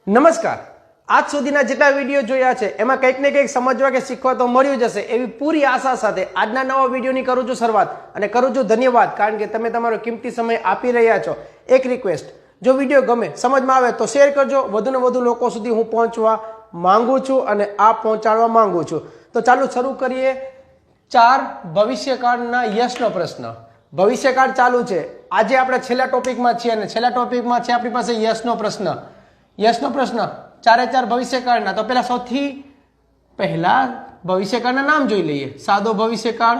નમસ્કાર। આજ સુધીના જેટલા વિડીયો જોયા છે એમાં કંઈક ને કંઈક સમજવા કે શીખવા તો મળ્યું જશે એવી પૂરી આશા સાથે આજના નવા વિડીયોની કરું છું શરૂઆત અને કરું છું ધન્યવાદ, કારણ કે તમે તમારો કિંમતી સમય આપી રહ્યા છો। એક રિક્વેસ્ટ, જો વિડીયો ગમે સમજમાં આવે તો શેર કરજો, વધુને વધુ લોકો સુધી હું પહોંચવા માંગુ છું અને આ પહોંચાડવા માંગુ છું। તો ચાલો શરૂ કરીએ। 4 ભવિષ્યકાળના યશનો પ્રશ્ન। ભવિષ્યકાળ ચાલુ છે, આજે આપણે છેલ્લા ટોપિકમાં છીએ અને છેલ્લા ટોપિકમાં છે આપણી પાસે યશનો પ્રશ્ન। યશનો પ્રશ્ન 4 ભવિષ્યકાળના। તો પહેલા સૌથી પહેલા ભવિષ્યકાળના નામ જોઈ લઈએ। સાદો ભવિષ્યકાળ,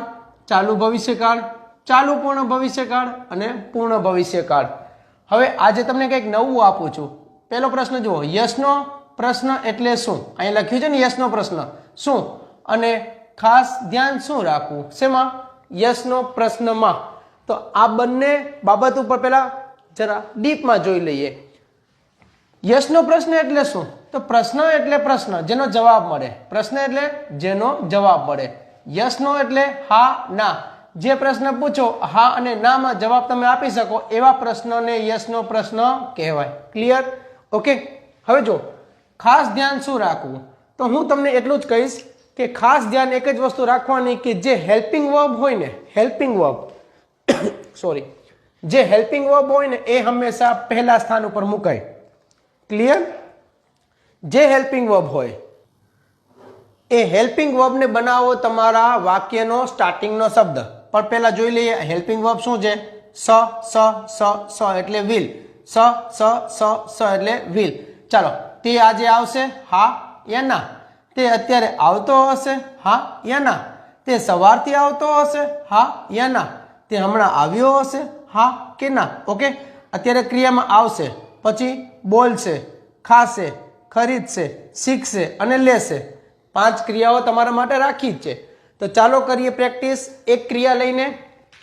ચાલુ ભવિષ્યકાળ, ચાલુ પૂર્ણ ભવિષ્યકાળ અને પૂર્ણ ભવિષ્યકાળ। હવે આજે તમને કંઈક નવું આપું છું। પહેલો પ્રશ્ન જુઓ, યશનો પ્રશ્ન એટલે શું? અહીંયા લખ્યું છે ને યશનો પ્રશ્ન શું, અને ખાસ ધ્યાન શું રાખવું શેમાં? યશનો પ્રશ્નમાં। તો આ બંને બાબત ઉપર પહેલા જરા ડીપમાં જોઈ લઈએ। યશનો પ્રશ્ન એટલે શું? તો પ્રશ્ન એટલે પ્રશ્ન જેનો જવાબ મળે। પ્રશ્ન એટલે જેનો જવાબ મળે। યશનો એટલે હા ના, જે પ્રશ્ન પૂછો હા અને ના માં જવાબ તમે આપી શકો એવા પ્રશ્નને યશનો પ્રશ્ન કહેવાય। ક્લિયર? ઓકે। હવે જો ખાસ ધ્યાન શું રાખવું, તો હું તમને એટલું જ કહીશ કે ખાસ ધ્યાન એક જ વસ્તુ રાખવાની કે જે હેલ્પિંગ વર્બ હોય ને, હેલ્પિંગ વર્બ સોરી, જે હેલ્પિંગ વર્બ હોય ને એ હંમેશા પહેલા સ્થાન ઉપર મુકાય। ક્લિયર? જે હેલ્પિંગ વર્બ હોય એ હેલ્પિંગ વર્બને બનાવો તમારા વાક્યનો સ્ટાર્ટિંગનો શબ્દ। પણ પહેલા જોઈ લઈએ હેલ્પિંગ વર્બ શું છે। સ એટલે વિલ, સ એટલે વિલ। ચાલો, તે આજે આવશે હા યા ના? તે અત્યારે આવતો હશે હા યા ના? તે સવારથી આવતો હશે હા યા ના? તે હમણાં આવ્યો હશે હા કે ના? ઓકે, અત્યારે ક્રિયામાં આવશે, પછી બોલશે, ખાશે, ખરીદશે, શીખશે અને લેશે। 5 ક્રિયાઓ તમારા માટે રાખી જ છે। તો ચાલો કરીએ પ્રેક્ટિસ એક ક્રિયા લઈને।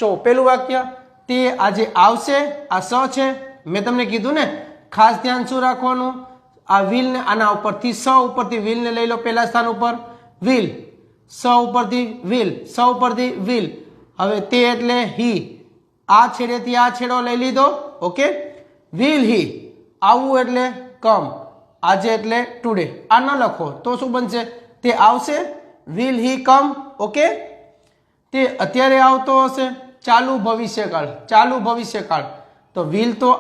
જો પેલું વાક્ય, તે આજે આવશે, આ સ છે, મેં તમને કીધું ને ખાસ ધ્યાન શું રાખવાનું, આ વિલ ને આના ઉપરથી સ ઉપરથી વિલ ને લઈ લો પહેલા સ્થાન ઉપર, વિલ, સ ઉપરથી વિલ, સ ઉપરથી વિલ। હવે તે એટલે હી, આ છેડેથી આ છેડો લઈ લીધો। ઓકે, વિલ હી, આવવું એટલે કમ, આજે એટલે ટુડે, આ ન લખો તો શું બનશે? તે આવશે, વિલ હી કમ। ઓકે, તે અત્યારે આવતો હશે, ચાલુ ભવિષ્યકાળ, ચાલુ ભવિષ્યકાળ, તો વિલ તો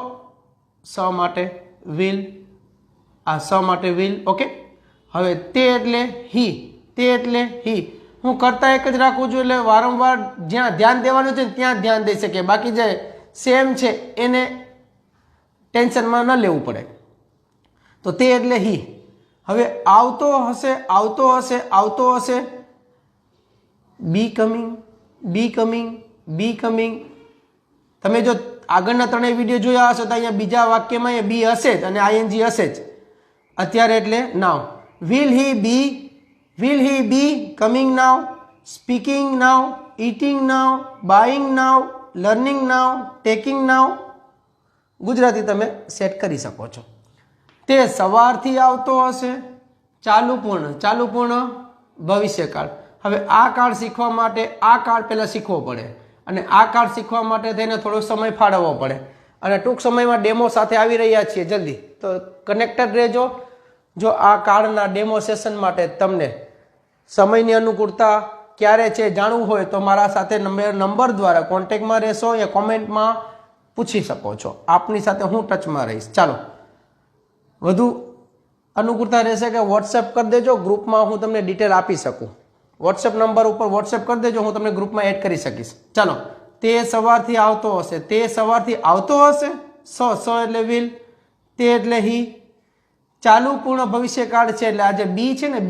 સ માટે વિલ, આ સ માટે વિલ। ઓકે, હવે તે એટલે હી, તે એટલે હી, હું કરતા એક જ રાખું છું એટલે વારંવાર જ્યાં ધ્યાન દેવાનું છે ત્યાં ધ્યાન દઈ શકે, બાકી જે સેમ છે એને ટેન્શનમાં ન લેવું પડે। તો તે એટલે હી। હવે આવતો હશે, આવતો હશે, આવતો હશે, બી કમિંગ, બી કમિંગ, બી કમિંગ। તમે જો આગળના 3 વિડીયો જોયા હશે તો અહીંયા બીજા વાક્યમાં એ બી હશે જ અને આઈએનજી હશે જ। અત્યારે એટલે now, will he be, will he be coming now, speaking now, eating now, buying now, learning now, taking now. Gujarati તમે સેટ કરી શકો છો। તે સવારથી આવતો હશે, ચાલુ પૂર્ણ, ચાલુ પૂર્ણ ભવિષ્યકાળ। હવે આ કાળ શીખવા માટે આ કાળ પહેલાં શીખવો પડે અને આ કાળ શીખવા માટે થઈને થોડો સમય ફાળવવો પડે અને ટૂંક સમયમાં ડેમો સાથે આવી રહ્યા છીએ જલ્દી, તો કનેક્ટેડ રહેજો। જો આ કાળના ડેમો સેશન માટે તમને સમયની અનુકૂળતા ક્યારે છે જાણવું હોય તો મારા સાથે નંબર દ્વારા કોન્ટેક્ટમાં રહેશો યા કોમેન્ટમાં પૂછી શકો છો, આપની સાથે હું ટચમાં રહીશ। ચાલો, વધુ અનુકૂળતા રહેશે કે વોટ્સએપ કરી દેજો, ગ્રુપમાં હું તમને ડિટેલ આપી શકું। વોટ્સએપ નંબર ઉપર વોટ્સએપ કરી દેજો, હું તમને ગ્રુપમાં એડ કરી શકીશ। ચાલો, તે સવારથી આવતો હશે, તે સવારથી આવતો હશે, સ એટલે વિલ, તે એટલે હી, ચાલુ પૂર્ણ ભવિષ્યકાળ છે એટલે આજે બી છે ને,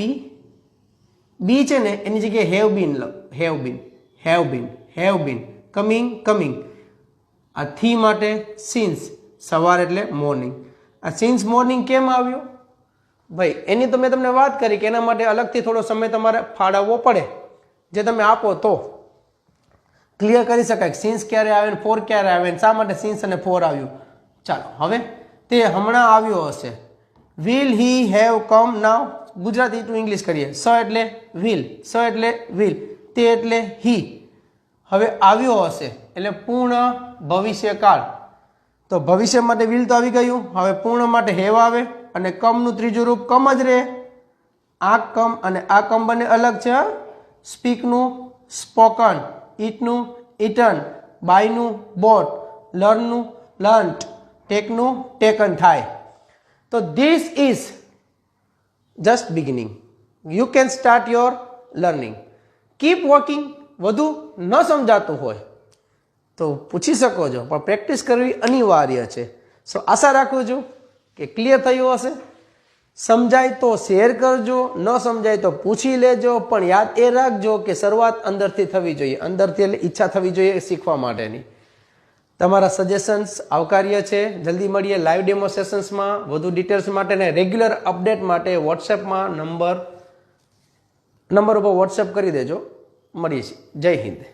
બી છે ને એની જગ્યાએ have been, have been, have been, have been, coming, coming. આ થી માટે સિન્સ, સવાર એટલે મોર્નિંગ। આ સિન્સ મોર્નિંગ કેમ આવ્યું ભાઈ, એની તો મેં તમને વાત કરી કે એના માટે અલગથી થોડો સમય તમારે ફાળવવો પડે, જે તમે આપો તો ક્લિયર કરી શકાય સિન્સ ક્યારે આવે ને ફોર ક્યારે આવે ને શા માટે સિન્સ અને ફોર આવ્યું। ચાલો, હવે તે હમણાં આવ્યો હશે, will he have come now. Gujarati to English કરીએ। સ એટલે વિલ, સ એટલે વિલ, તે એટલે હી। હવે આવ્યો હશે એટલે પૂર્ણ ભવિષ્યકાળ, તો ભવિષ્ય માટે વિલ તો આવી ગયું, હવે પૂર્ણ માટે હેવ આવે, અને કમનું ત્રીજું રૂપ કમ જ રહે. આ કમ અને આ કમ બંને અલગ છે. સ્પીકનું સ્પોકન, ઈટનું ઇટન, બાયનું બોટ, લર્નનું લર્ન્ટ, ટેકનું ટેકન થાય. તો this is just beginning. You can start your learning. Keep working. વધુ ન સમજાતું હોય તો પૂછી શકો છો, પણ પ્રેક્ટિસ કરવી અનિવાર્ય છે. સો આશા રાખું છું કે ક્લિયર થયું હશે. સમજાય તો શેર કરજો, ન સમજાય તો પૂછી લેજો, પણ યાદ એ રાખજો કે શરૂઆત અંદરથી થવી જોઈએ. અંદરથી એટલે ઈચ્છા થવી જોઈએ શીખવા માટેની. તમારા સજેશન્સ આવકાર્ય છે. જલ્દી મળીએ લાઈવ ડેમો સેશન્સમાં. વધુ ડિટેલ્સ માટે ને રેગ્યુલર અપડેટ માટે વોટ્સએપમાં નંબર ઉપર વોટ્સએપ કરી દેજો. મળીએ છીએ. જય હિન્દ.